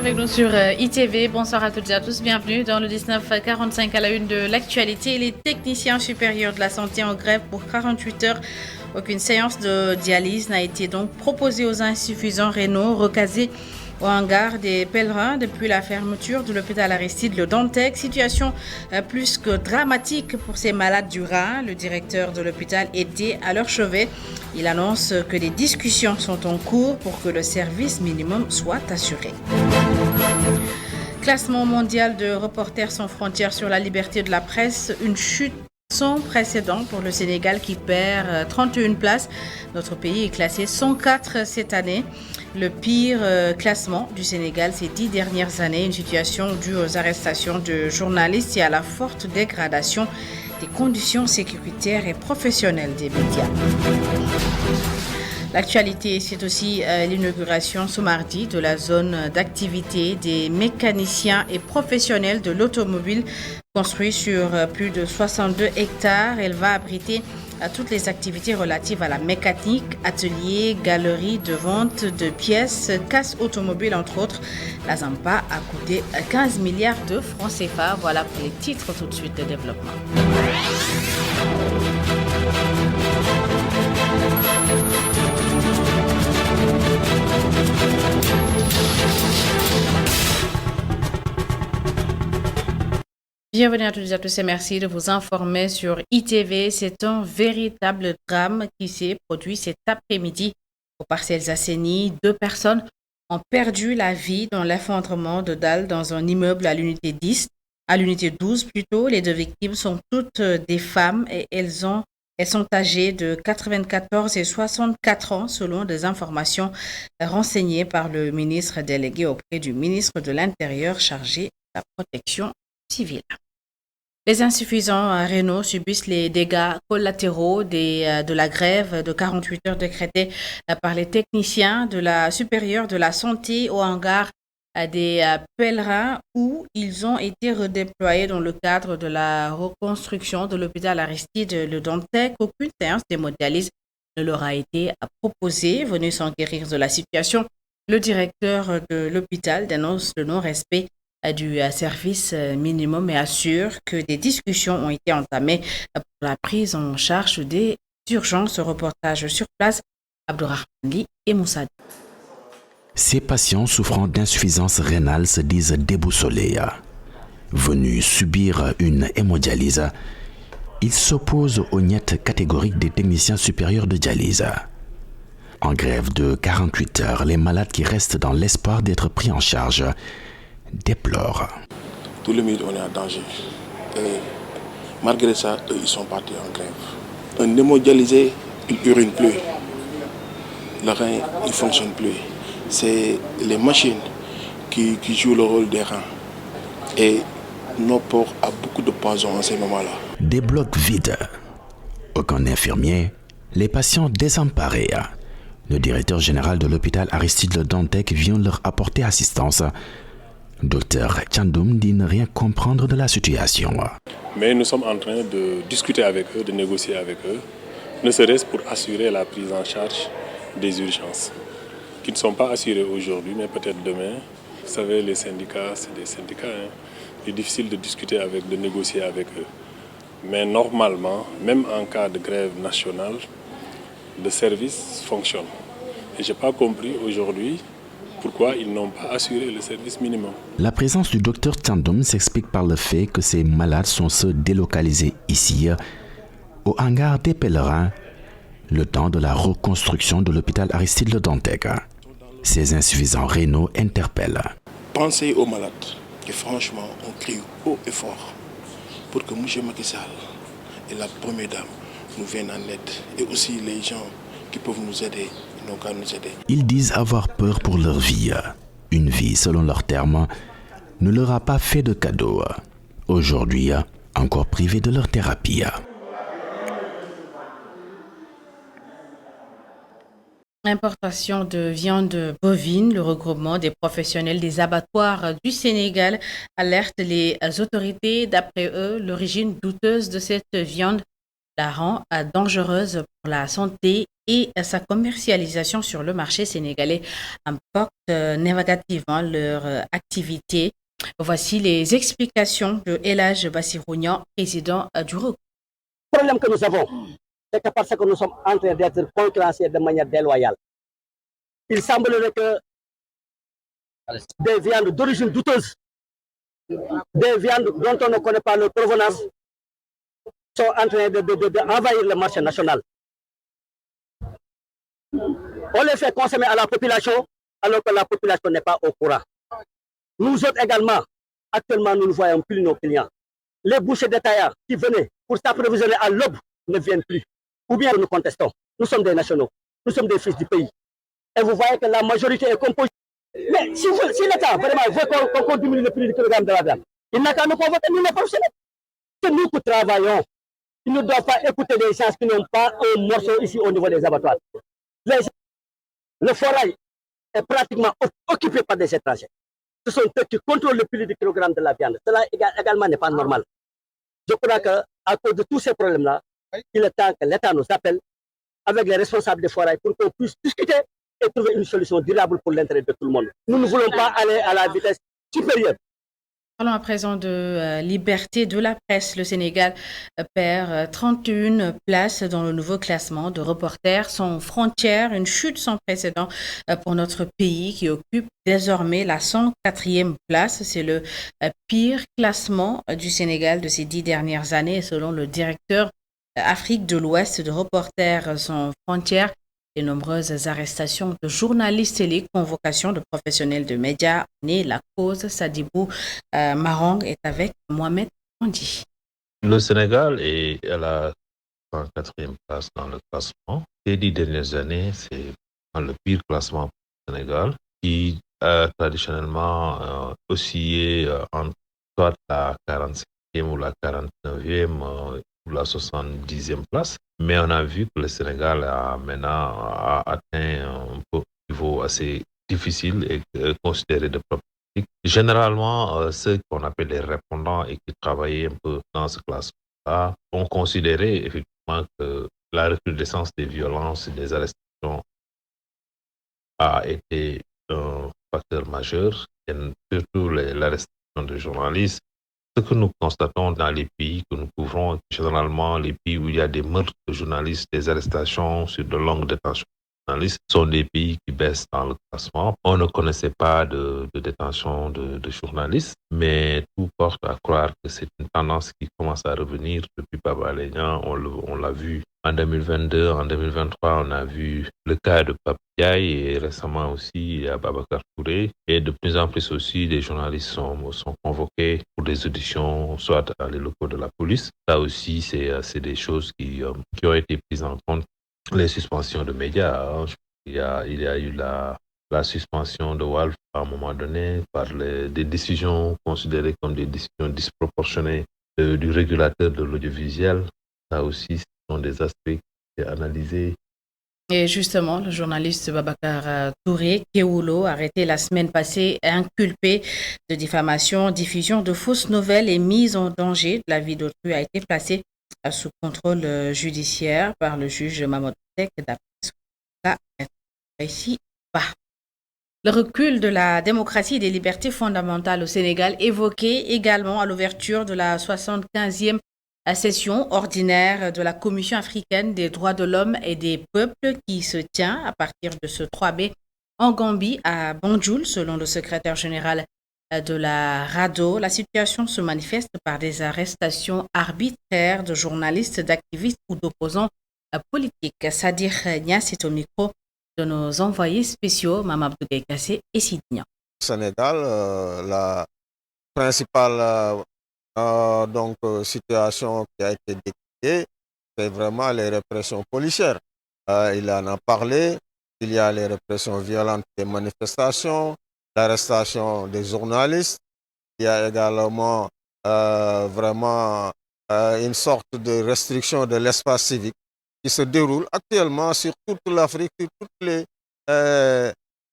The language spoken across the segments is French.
avec nous sur ITV. Bonsoir à toutes et à tous. Bienvenue dans le 19h45 à la une de l'actualité. Les techniciens supérieurs de la santé en grève pour 48 heures. Aucune séance de dialyse n'a été donc proposée aux insuffisants rénaux recasés au hangar des pèlerins depuis la fermeture de l'hôpital Aristide Le Dantec. Situation plus que dramatique pour ces malades du rein. Le directeur de l'hôpital était à leur chevet. Il annonce que des discussions sont en cours pour que le service minimum soit assuré. Classement mondial de Reporters sans frontières sur la liberté de la presse, une chute sans précédent pour le Sénégal qui perd 31 places. Notre pays est classé 104 cette année. Le pire classement du Sénégal ces 10 dernières années, une situation due aux arrestations de journalistes et à la forte dégradation des conditions sécuritaires et professionnelles des médias. L'actualité, c'est aussi l'inauguration ce mardi de la zone d'activité des mécaniciens et professionnels de l'automobile construite sur plus de 62 hectares. Elle va abriter toutes les activités relatives à la mécanique, ateliers, galeries de vente de pièces, casse automobile entre autres. La Zampa a coûté 15 milliards de francs CFA. Voilà pour les titres tout de suite de développement. Bienvenue à toutes et à tous et merci de vous informer sur ITV. C'est un véritable drame qui s'est produit cet après-midi aux Parcelles Assainies. 2 personnes ont perdu la vie dans l'effondrement de dalles dans un immeuble à l'unité 12 plutôt. Les 2 victimes sont toutes des femmes et elles sont âgées de 94 et 64 ans selon des informations renseignées par le ministre délégué auprès du ministre de l'Intérieur chargé de la protection civile. Les insuffisants rénaux subissent les dégâts collatéraux de la grève de 48 heures décrétée par les techniciens de la supérieure de la santé au hangar des pèlerins où ils ont été redéployés dans le cadre de la reconstruction de l'hôpital Aristide Le Dantec. Aucune séance d'hémodialyse ne leur a été proposée. Venu s'enquérir de la situation, le directeur de l'hôpital dénonce le non-respect du service minimum et assure que des discussions ont été entamées pour la prise en charge des urgences. Reportage sur place, Abdourahmane Ly et Moussa. Ces patients souffrant d'insuffisance rénale se disent déboussolés. Venus subir une hémodialyse, ils s'opposent aux niettes catégoriques des techniciens supérieurs de dialyse. En grève de 48 heures, les malades qui restent dans l'espoir d'être pris en charge déplorent. Tout le monde est en danger. Et malgré ça, eux, ils sont partis en grève. Un hémodialysé, il urine plus. Le rein, il ne fonctionne plus. C'est les machines qui jouent le rôle des reins. Et nos porcs a beaucoup de poison en ces moments-là. Des blocs vides. Aucun infirmier. Les patients désemparés. Le directeur général de l'hôpital Aristide Le Dantec vient leur apporter assistance. Docteur Tchandoum dit ne rien comprendre de la situation. Mais nous sommes en train de discuter avec eux, de négocier avec eux, ne serait-ce pour assurer la prise en charge des urgences, qui ne sont pas assurées aujourd'hui, mais peut-être demain. Vous savez, les syndicats, c'est des syndicats. Il est difficile de discuter de négocier avec eux. Mais normalement, même en cas de grève nationale, le service fonctionne. Et je n'ai pas compris aujourd'hui pourquoi ils n'ont pas assuré le service minimum. La présence du docteur Tchandoum s'explique par le fait que ces malades sont ceux délocalisés ici, au hangar des pèlerins, le temps de la reconstruction de l'hôpital Aristide Le Dantec. Ces insuffisants rénaux interpellent. Pensez aux malades, et franchement, on crie haut et fort pour que M. Macky Sall et la première dame nous viennent en aide. Et aussi les gens qui peuvent nous aider. Ils disent avoir peur pour leur vie. Une vie, selon leurs termes, ne leur a pas fait de cadeau. Aujourd'hui, encore privés de leur thérapie. Importation de viande bovine, le regroupement des professionnels des abattoirs du Sénégal alerte les autorités. D'après eux, l'origine douteuse de cette viande la rend dangereuse pour la santé et sa commercialisation sur le marché sénégalais impactent négativement leur activité. Voici les explications de El Hadj Bassirou Niang, président du ROC. Le problème que nous avons, c'est que parce que nous sommes en train d'être concurrencés de manière déloyale, il semblerait que des viandes d'origine douteuse, des viandes dont on ne connaît pas leur provenance, sont en train d'envahir le marché national. On les fait consommer à la population alors que la population n'est pas au courant. Nous autres également, actuellement, nous ne voyons plus nos clients. Les bouchers détaillants qui venaient pour s'approvisionner à l'aube ne viennent plus. Ou bien nous contestons. Nous sommes des nationaux. Nous sommes des fils du pays. Et vous voyez que la majorité est composée. Mais si l'État vraiment veut qu'on diminue le prix du kilogramme de la viande, il n'a qu'à nous convoquer, nous les professionnels. C'est nous qui travaillons. Ils ne doivent pas écouter des gens qui n'ont pas un morceau ici au niveau des abattoirs. Le forail est pratiquement occupé par des étrangers. Ce sont eux qui contrôlent le prix du kilogramme de la viande. Cela également n'est pas normal. Je crois qu'à cause de tous ces problèmes-là, il est temps que l'État nous appelle avec les responsables des forails pour qu'on puisse discuter et trouver une solution durable pour l'intérêt de tout le monde. Nous ne voulons pas aller à la vitesse supérieure. Parlons à présent de liberté de la presse. Le Sénégal perd 31 places dans le nouveau classement de Reporters sans frontières, une chute sans précédent pour notre pays qui occupe désormais la 104e place. C'est le pire classement du Sénégal de ces 10 dernières années, selon le directeur Afrique de l'Ouest de Reporters sans frontières. Les nombreuses arrestations de journalistes et les convocations de professionnels de médias née la cause. Sadibou Marang est avec Mohamed Andi. Le Sénégal est à la 104e place dans le classement. Ces 10 dernières années, c'est le pire classement pour le Sénégal qui a traditionnellement oscillé entre soit la 45e ou la 49e ou la 70e place. Mais on a vu que le Sénégal a maintenant atteint un niveau assez difficile et considéré de problématique. Généralement, ceux qu'on appelle les répondants et qui travaillaient un peu dans ce classement-là ont considéré effectivement que la recrudescence des violences et des arrestations a été un facteur majeur, et surtout l'arrestation de journalistes. Ce que nous constatons dans les pays que nous couvrons, généralement les pays où il y a des meurtres de journalistes, des arrestations sur de longues détentions de journalistes, sont des pays qui baissent dans le classement. On ne connaissait pas de détention de journalistes, mais tout porte à croire que c'est une tendance qui commence à revenir depuis Baba Alé-Niang. On l'a vu en 2022, en 2023, on a vu le cas de Pape Diaye et récemment aussi il y a Babacar Touré. Et de plus en plus aussi, des journalistes sont convoqués pour des auditions, soit dans les locaux de la police. Ça aussi, c'est des choses qui ont été prises en compte. Les suspensions de médias, hein. Il y a eu la suspension de Walf à un moment donné par des décisions considérées comme des décisions disproportionnées du régulateur de l'audiovisuel. Ça aussi, ce sont des aspects qui sont analysés. Et justement, le journaliste Babacar Touré Kewoulo, arrêté la semaine passée, inculpé de diffamation, diffusion de fausses nouvelles et mise en danger de la vie d'autrui, a été placé sous contrôle judiciaire par le juge Mamadou Seck, d'après ce qu'a ici bas. Le recul de la démocratie et des libertés fondamentales au Sénégal, évoqué également à l'ouverture de la 75e session ordinaire de la Commission africaine des droits de l'homme et des peuples qui se tient à partir de ce 3 mai en Gambie à Banjul, selon le secrétaire général de la RADDHO. La situation se manifeste par des arrestations arbitraires de journalistes, d'activistes ou d'opposants politiques. Sadir Niass est au micro de nos envoyés spéciaux, Mamadou Gaye-Kassé et Sidnia. Au Sénégal, la principale situation qui a été décriée, c'est vraiment les répressions policières. Il en a parlé, il y a les répressions violentes des manifestations, l'arrestation des journalistes, il y a également vraiment une sorte de restriction de l'espace civique qui se déroule actuellement sur toute l'Afrique, sur toutes les,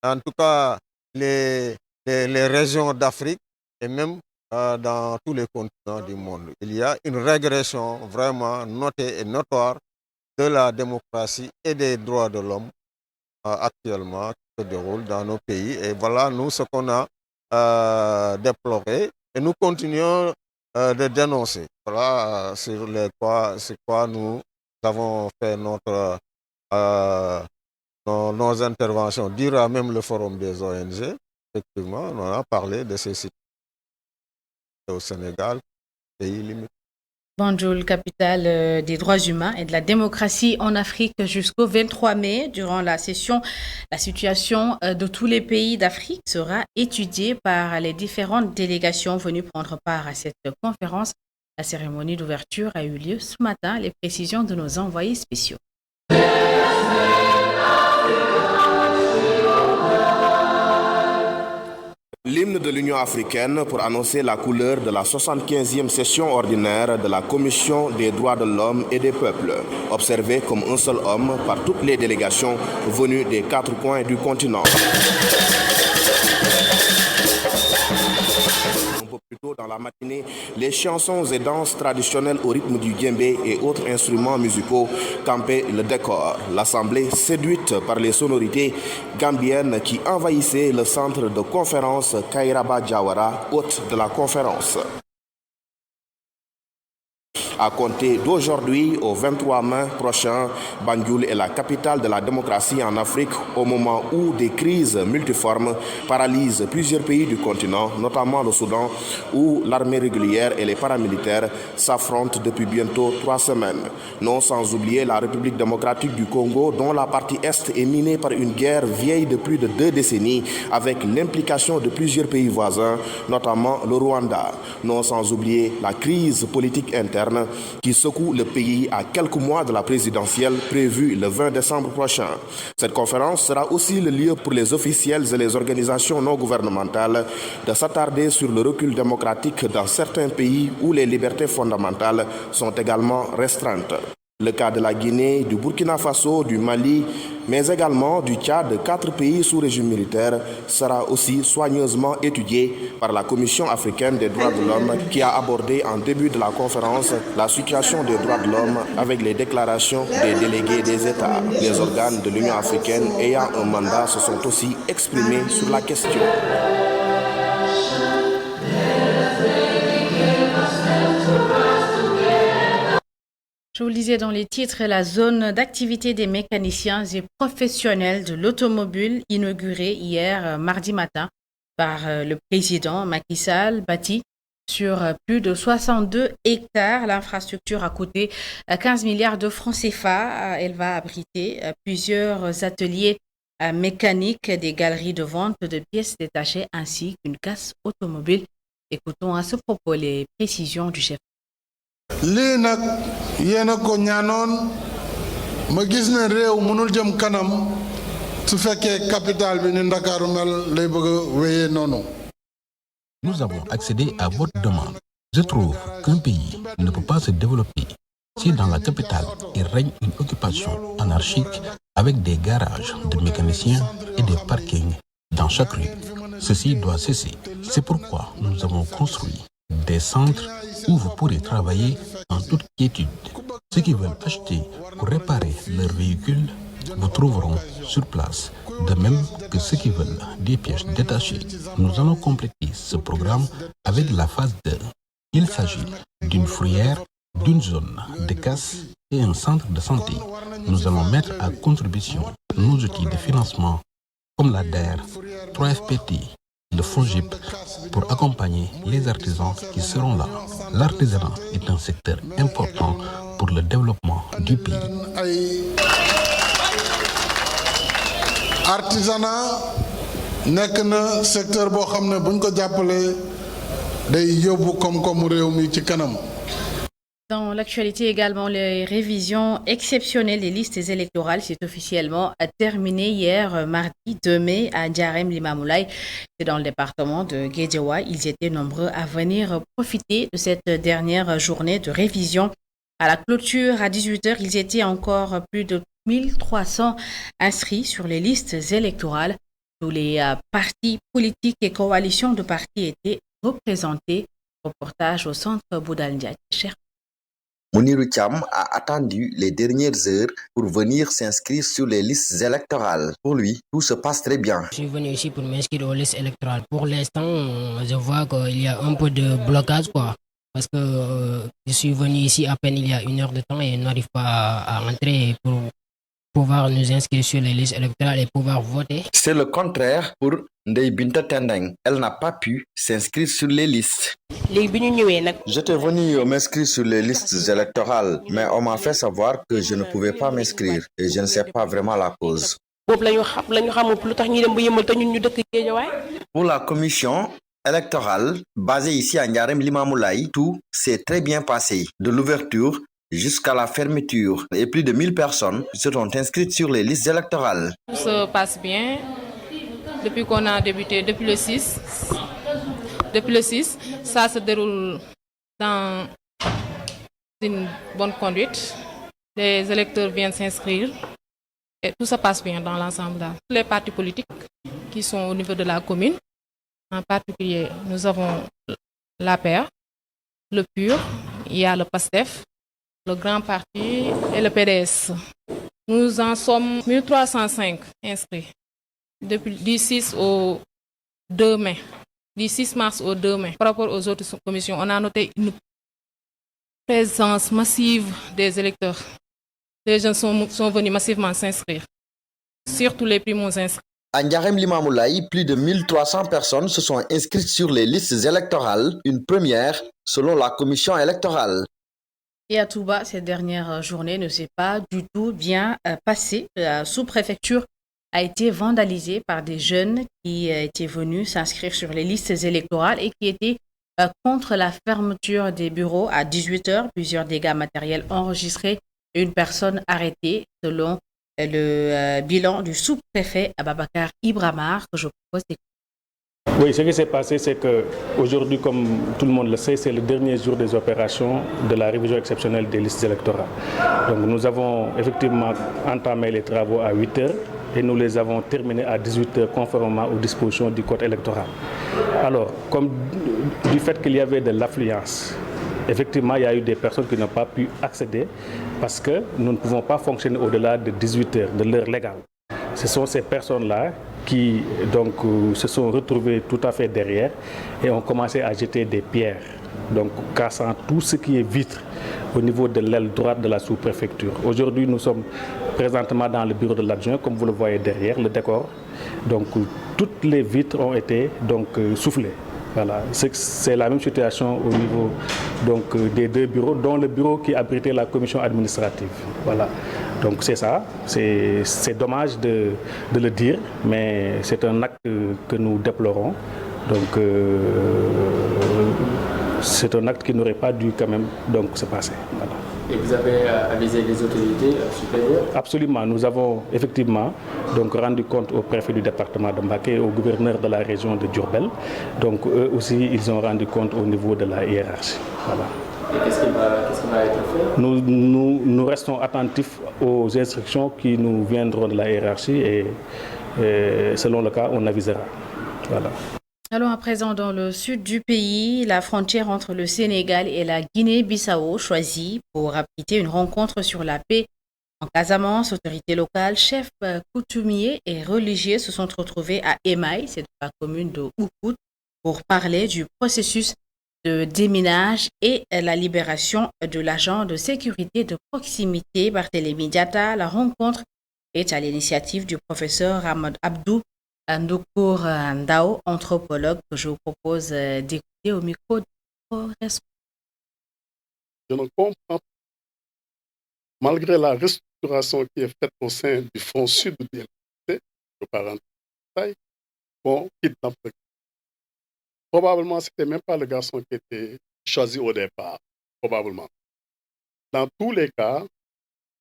en tout cas les régions d'Afrique et même dans tous les continents du monde. Il y a une régression vraiment notée et notoire de la démocratie et des droits de l'homme actuellement qui se déroulent dans nos pays. Et voilà, nous, ce qu'on a déploré et nous continuons de dénoncer. Voilà sur quoi nous avons fait nos interventions durant même le forum des ONG. Effectivement, on a parlé de ces situations au Sénégal, pays limite. Banjul, capitale des droits humains et de la démocratie en Afrique jusqu'au 23 mai. Durant la session, la situation de tous les pays d'Afrique sera étudiée par les différentes délégations venues prendre part à cette conférence. La cérémonie d'ouverture a eu lieu ce matin. Les précisions de nos envoyés spéciaux. L'hymne de l'Union africaine pour annoncer la couleur de la 75e session ordinaire de la Commission des droits de l'homme et des peuples, observé comme un seul homme par toutes les délégations venues des 4 coins du continent. Plus tôt dans la matinée, les chansons et danses traditionnelles au rythme du djembé et autres instruments musicaux campaient le décor. L'Assemblée, séduite par les sonorités gambiennes qui envahissaient le centre de conférence Kairaba Jawara, hôte de la conférence. À compter d'aujourd'hui au 23 mai prochain, Banjul est la capitale de la démocratie en Afrique au moment où des crises multiformes paralysent plusieurs pays du continent, notamment le Soudan, où l'armée régulière et les paramilitaires s'affrontent depuis bientôt 3 semaines. Non sans oublier la République démocratique du Congo, dont la partie Est est minée par une guerre vieille de plus de 2 décennies, avec l'implication de plusieurs pays voisins, notamment le Rwanda. Non sans oublier la crise politique interne qui secoue le pays à quelques mois de la présidentielle prévue le 20 décembre prochain. Cette conférence sera aussi le lieu pour les officiels et les organisations non gouvernementales de s'attarder sur le recul démocratique dans certains pays où les libertés fondamentales sont également restreintes. Le cas de la Guinée, du Burkina Faso, du Mali, mais également du Tchad, 4 pays sous régime militaire, sera aussi soigneusement étudié par la Commission africaine des droits de l'homme qui a abordé en début de la conférence la situation des droits de l'homme avec les déclarations des délégués des États. Les organes de l'Union africaine ayant un mandat se sont aussi exprimés sur la question. Je vous le disais dans les titres, la zone d'activité des mécaniciens et professionnels de l'automobile inaugurée hier mardi matin par le président Macky Sall, bâtie sur plus de 62 hectares. L'infrastructure a coûté 15 milliards de francs CFA. Elle va abriter plusieurs ateliers mécaniques, des galeries de vente de pièces détachées ainsi qu'une casse automobile. Écoutons à ce propos les précisions du chef. lii nag yéen a ko ñaanoon ma gis ne réew mënul jëm kanam su fekkee capital bi ni Ndakaaru mel lay bëgg a wéyee noonu. Nous avons accédé à votre demande. Je trouve qu'un pays ne peut pas se développer si dans la capitale il règne une occupation anarchique avec des garages de mécaniciens et des parkings dans chaque rue. Ceci doit cesser. C'est pourquoi nous avons construit des centres où vous pourrez travailler en toute quiétude. Ceux qui veulent acheter pour réparer leurs véhicules vous trouveront sur place, de même que ceux qui veulent des pièces détachées. Nous allons compléter ce programme avec la phase 2. Il s'agit d'une fourrière, d'une zone de casse et un centre de santé. Nous allons mettre à contribution nos outils de financement comme la DER, 3FPT, le FONGIP, pour accompagner les artisans qui seront là. L'artisanat est un secteur important pour le développement du pays. Artisanat nekk na secteur boo xam ne buñ ko jàppalee day yóbbu koom-koomu réew mi ci kanam. Dans l'actualité également, les révisions exceptionnelles des listes électorales s'est officiellement terminée hier, mardi 2 mai, à Ndiarème Limamoulaye. C'est dans le département de Guédiawaye. Ils étaient nombreux à venir profiter de cette dernière journée de révision. À la clôture, à 18h, ils étaient encore plus de 1300 inscrits sur les listes électorales. Tous les partis politiques et coalitions de partis étaient représentés. Reportage au centre Boudal Ndiaye. Mounirou Thiam a attendu les dernières heures pour venir s'inscrire sur les listes électorales. Pour lui, tout se passe très bien. Je suis venu ici pour m'inscrire aux listes électorales. Pour l'instant, je vois qu'il y a un peu de blocage, quoi. Parce que je suis venu ici à peine il y a 1 heure de temps et on n'arrive pas à entrer pour pouvoir nous inscrire sur les listes électorales et pouvoir voter. C'est le contraire pour Ndeye Binta Tendeng. Elle n'a pas pu s'inscrire sur les listes. J'étais venu m'inscrire sur les listes électorales, mais on m'a fait savoir que je ne pouvais pas m'inscrire et je ne sais pas vraiment la cause. Pour la commission électorale basée ici à Ndiarème Limamoulaye, tout s'est très bien passé. De l'ouverture jusqu'à la fermeture, et plus de 1000 personnes se sont inscrites sur les listes électorales. Tout se passe bien depuis qu'on a débuté, depuis le 6. Depuis le 6, ça se déroule dans une bonne conduite. Les électeurs viennent s'inscrire et tout se passe bien dans l'ensemble. Les partis politiques qui sont au niveau de la commune, en particulier, nous avons l'APR, le PUR, il y a le PASTEF, le Grand Parti et le PDS. Nous en sommes 1305 inscrits depuis du 6 au 2 mai. Du 6 mars au 2 mai. Par rapport aux autres commissions, on a noté une présence massive des électeurs. Les gens sont venus massivement s'inscrire, surtout les primo-inscrits. À Ndiarème Limamoulaye, plus de 1300 personnes se sont inscrites sur les listes électorales, une première selon la commission électorale. Et à Touba, cette dernière journée ne s'est pas du tout bien passée. La sous-préfecture a été vandalisée par des jeunes qui étaient venus s'inscrire sur les listes électorales et qui étaient contre la fermeture des bureaux à 18h. Plusieurs dégâts matériels enregistrés et une personne arrêtée selon le bilan du sous-préfet Ababakar Ibramar que je propose d'écouter. Oui, ce qui s'est passé, c'est qu'aujourd'hui, comme tout le monde le sait, c'est le dernier jour des opérations de la révision exceptionnelle des listes électorales. Donc nous avons effectivement entamé les travaux à 8h et nous les avons terminés à 18h conformément aux dispositions du code électoral. Alors, comme du fait qu'il y avait de l'affluence, effectivement, il y a eu des personnes qui n'ont pas pu accéder parce que nous ne pouvons pas fonctionner au-delà de 18h, de l'heure légale. Ce sont ces personnes-là qui donc, se sont retrouvées tout à fait derrière et ont commencé à jeter des pierres, donc cassant tout ce qui est vitre au niveau de l'aile droite de la sous-préfecture. Aujourd'hui, nous sommes présentement dans le bureau de l'adjoint, comme vous le voyez derrière, le décor. Donc toutes les vitres ont été donc, soufflées. Voilà. C'est la même situation au niveau donc, des deux bureaux, dont le bureau qui abritait la commission administrative. Voilà. Donc c'est ça, c'est dommage de le dire, mais c'est un acte que nous déplorons. Donc c'est un acte qui n'aurait pas dû quand même donc, se passer. Voilà. Et vous avez avisé les autorités supérieures? Absolument, nous avons effectivement donc, rendu compte au préfet du département de Mbacké et au gouverneur de la région de Diourbel. Donc eux aussi, ils ont rendu compte au niveau de la hiérarchie. Voilà. Et qu'est-ce qui va être fait? Nous restons attentifs aux instructions qui nous viendront de la hiérarchie et selon le cas, on avisera. Voilà. Allons à présent dans le sud du pays. La frontière entre le Sénégal et la Guinée-Bissau choisie pour abriter une rencontre sur la paix. En Casamance, autorités locales, chefs coutumiers et religieux se sont retrouvés à Émaï, c'est dans la commune de Oukout, pour parler du processus de déminage et la libération de l'agent de sécurité de proximité Barthélémy Diatta. La rencontre est à l'initiative du professeur Ahmad Abdou Ndoukour Ndao, anthropologue, que je vous propose d'écouter au micro du correspondant. Je ne comprends pas, malgré la restructuration qui est faite au sein du Front Sud de l'INC, je parle en détail, qu'on kidnappe. Probablement, ce n'était même pas le garçon qui était choisi au départ, probablement. Dans tous les cas,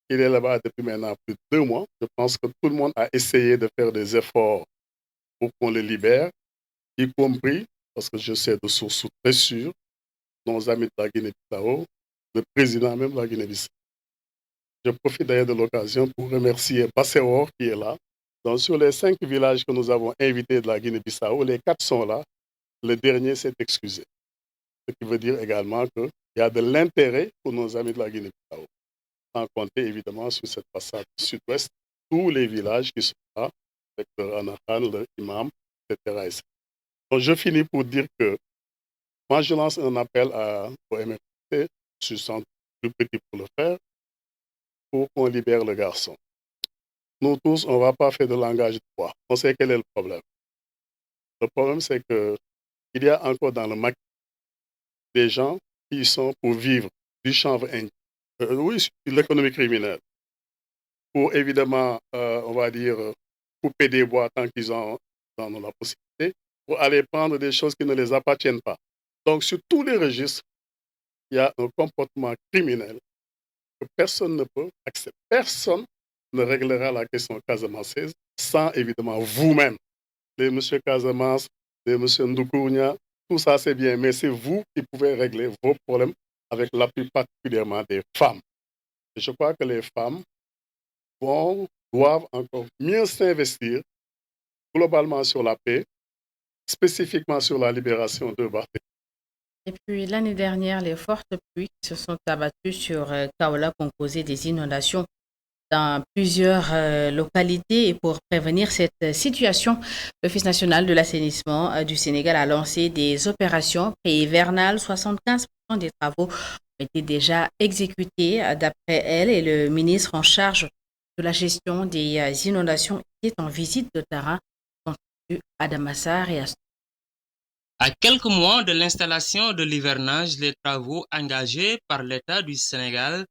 il est là-bas depuis maintenant plus de 2 mois. Je pense que tout le monde a essayé de faire des efforts pour qu'on le libère, y compris, parce que je sais de sources très sûres, nos amis de la Guinée-Bissau, le président même de la Guinée-Bissau. Je profite d'ailleurs de l'occasion pour remercier Basséor qui est là. Donc, sur les 5 villages que nous avons invités de la Guinée-Bissau, les 4 sont là. Le dernier s'est excusé. Ce qui veut dire également que Il y a de l'intérêt pour nos amis de la Guinée-Bissau, sans compter évidemment sur cette façade sud-ouest, tous les villages qui sont là, avec leur anahan, leur imam, etc. Donc je finis pour dire que moi je lance un appel au MFT, je sens plus petit pour le faire, pour qu'on libère le garçon. Nous tous, on ne va pas faire de langage de bois. On sait quel est le problème. Le problème, c'est qu'il y a encore dans le maquis des gens qui sont pour vivre du chanvre indien. Oui, sur l'économie criminelle. Pour évidemment, on va dire, couper des bois tant qu'ils en ont la possibilité, pour aller prendre des choses qui ne les appartiennent pas. Donc, sur tous les registres, il y a un comportement criminel que personne ne peut accepter. Personne ne réglera la question casamançaise sans évidemment vous-même. Les monsieur Casamance, les monsieur Ndoukournia, tout ça c'est bien, mais c'est vous qui pouvez régler vos problèmes avec l'appui particulièrement des femmes. Et je crois que les femmes doivent encore mieux s'investir globalement sur la paix, spécifiquement sur la libération de Barthé. Et puis l'année dernière, les fortes pluies qui se sont abattues sur Kaolack ont causé des inondations dans plusieurs localités. Et pour prévenir cette situation, l'Office national de l'assainissement du Sénégal a lancé des opérations pré-hivernales. 75% des travaux ont été déjà exécutés d'après elle, et le ministre en charge de la gestion des inondations est en visite de terrain. Adamassar et Astor. À quelques mois de l'installation de l'hivernage, les travaux engagés par l'État du Sénégal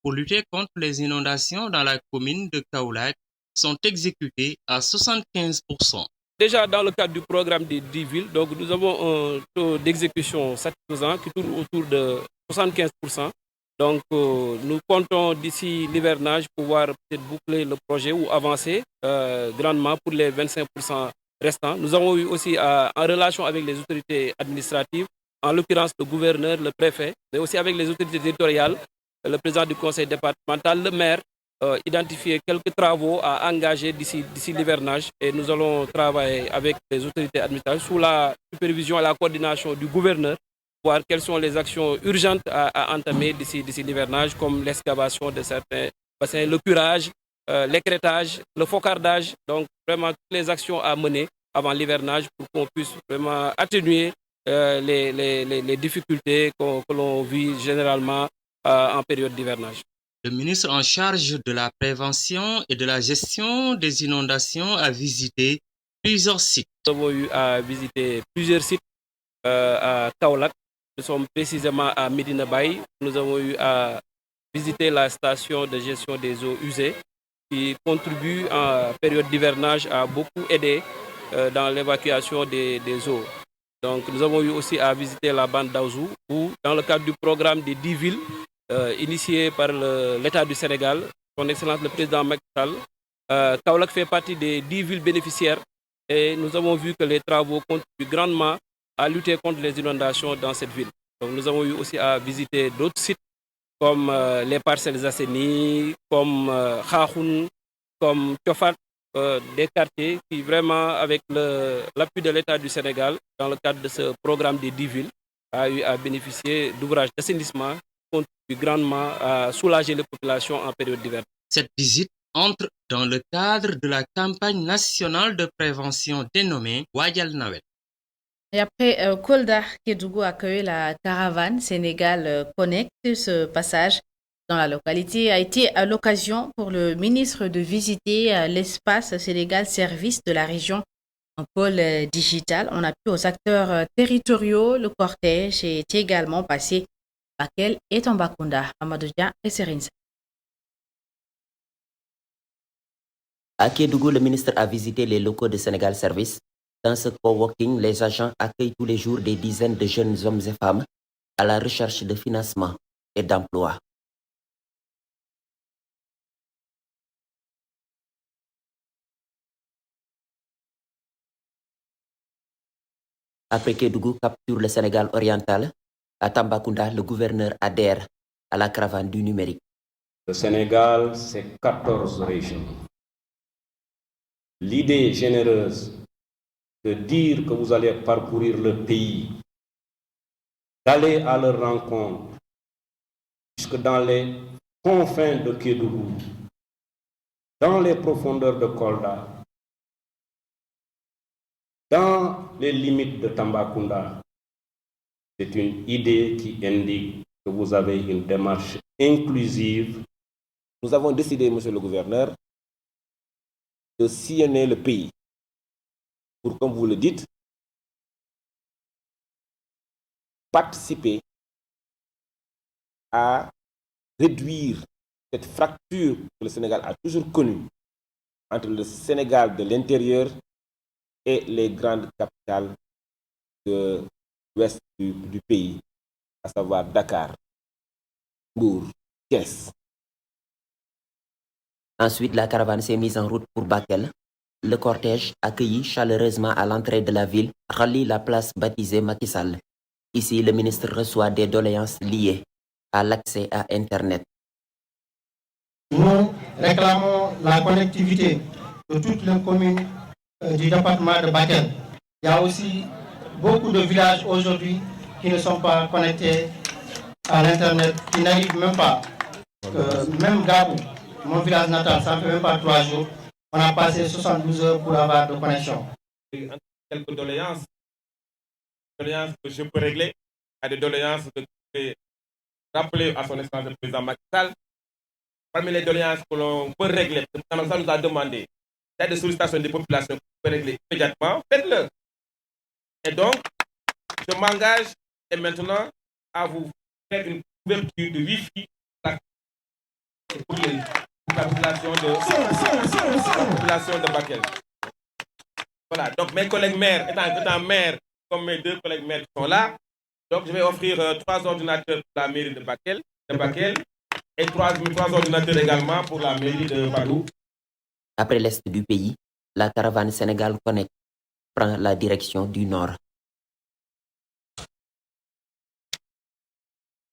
pour lutter contre les inondations dans la commune de Kaolack sont exécutés à 75%. Déjà dans le cadre du programme des 10 villes, donc nous avons un taux d'exécution satisfaisant qui tourne autour de 75%. Donc nous comptons d'ici l'hivernage pouvoir peut-être boucler le projet ou avancer grandement pour les 25% restants. Nous avons eu aussi en relation avec les autorités administratives, en l'occurrence le gouverneur, le préfet, mais aussi avec les autorités territoriales, le président du conseil départemental, le maire, identifier quelques travaux à engager d'ici l'hivernage, et nous allons travailler avec les autorités administratives sous la supervision et la coordination du gouverneur, voir quelles sont les actions urgentes à entamer d'ici l'hivernage, comme l'excavation de certains bassins, le curage, l'écrêtage, le focardage, donc vraiment toutes les actions à mener avant l'hivernage pour qu'on puisse vraiment atténuer les difficultés que l'on vit généralement en période d'hivernage. Le ministre en charge de la prévention et de la gestion des inondations a visité plusieurs sites. Nous avons eu à visiter plusieurs sites à Kaolack. Nous sommes précisément à Medina Baye. Nous avons eu à visiter la station de gestion des eaux usées qui contribue en période d'hivernage à beaucoup aider dans l'évacuation des eaux. Donc nous avons eu aussi à visiter la bande d'Aouzou où, dans le cadre du programme des 10 villes initié par l'État du Sénégal, son Excellence le Président Macky Sall, Kaolack fait partie des 10 villes bénéficiaires, et nous avons vu que les travaux contribuent grandement à lutter contre les inondations dans cette ville. Donc nous avons eu aussi à visiter d'autres sites comme les Parcelles Assainies, comme Khahoun, comme Tiofat, des quartiers qui vraiment, avec l'appui de l'État du Sénégal, dans le cadre de ce programme des 10 villes, a eu à bénéficier d'ouvrages d'assainissement qui contribuent grandement à soulager les populations en période d'hiver. Cette visite entre dans le cadre de la campagne nationale de prévention dénommée Wadial Nawel. Et après, Kolda Kédougou accueille la caravane Sénégal Connect. Ce passage dans la localité a été l'occasion pour le ministre de visiter l'espace Sénégal Service de la région en pôle digital. On a pu aux acteurs territoriaux. Le cortège est également passé à Bakel et Tambacounda. Amadou Dia et Serine. À Kédougou, le ministre a visité les locaux de Sénégal Service. Dans ce coworking, les agents accueillent tous les jours des dizaines de jeunes hommes et femmes à la recherche de financement et d'emploi. Après Kédougou capture le Sénégal oriental, à Tambacounda, le gouverneur adhère à la caravane du numérique. Le Sénégal, c'est 14 régions. L'idée généreuse de dire que vous allez parcourir le pays, d'aller à leur rencontre, jusque dans les confins de Kédougou, dans les profondeurs de Kolda, dans les limites de Tambacounda. C'est une idée qui indique que vous avez une démarche inclusive. Nous avons décidé, monsieur le gouverneur, de sillonner le pays pour, comme vous le dites, participer à réduire cette fracture que le Sénégal a toujours connue entre le Sénégal de l'intérieur et les grandes capitales de l'ouest du pays, à savoir Dakar, Mbour, Thiès. Ensuite, la caravane s'est mise en route pour Bakel. Le cortège, accueilli chaleureusement à l'entrée de la ville, rallie la place baptisée Macky Sall. Ici, le ministre reçoit des doléances liées à l'accès à Internet. Nous réclamons la connectivité de toutes les communes du département de Bakel. Il y a aussi beaucoup de villages aujourd'hui qui ne sont pas connectés à l'Internet, qui n'arrivent même pas. Même Gabou, mon village natal, ça ne fait même pas 3 jours. On a passé 72 heures pour avoir de connexion. Quelques doléances que je peux régler, à des doléances que je peux rappeler à son excellence le président Macky Sall. Parmi les doléances que l'on peut régler, le président nous a demandé, il y a des sollicitations des populations qu'on peut régler immédiatement, faites-le. Et donc, je m'engage et maintenant à vous faire une couverture de Wi-Fi pour la population de Bakel. Voilà, donc mes collègues maires, étant maire comme mes 2 collègues maires qui sont là, donc je vais offrir 3 ordinateurs pour la mairie de Bakel et 3 ordinateurs également pour la mairie de Badou. Après l'est du pays, la caravane Sénégal Connect prend la direction du nord.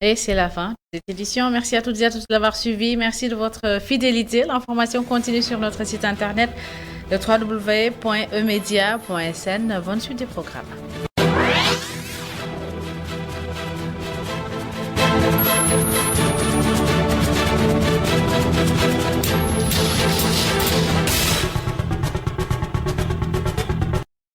Et c'est la fin de cette édition. Merci à toutes et à tous de l'avoir suivi. Merci de votre fidélité. L'information continue sur notre site internet, le www.emedia.sn. Bonne suite des programmes.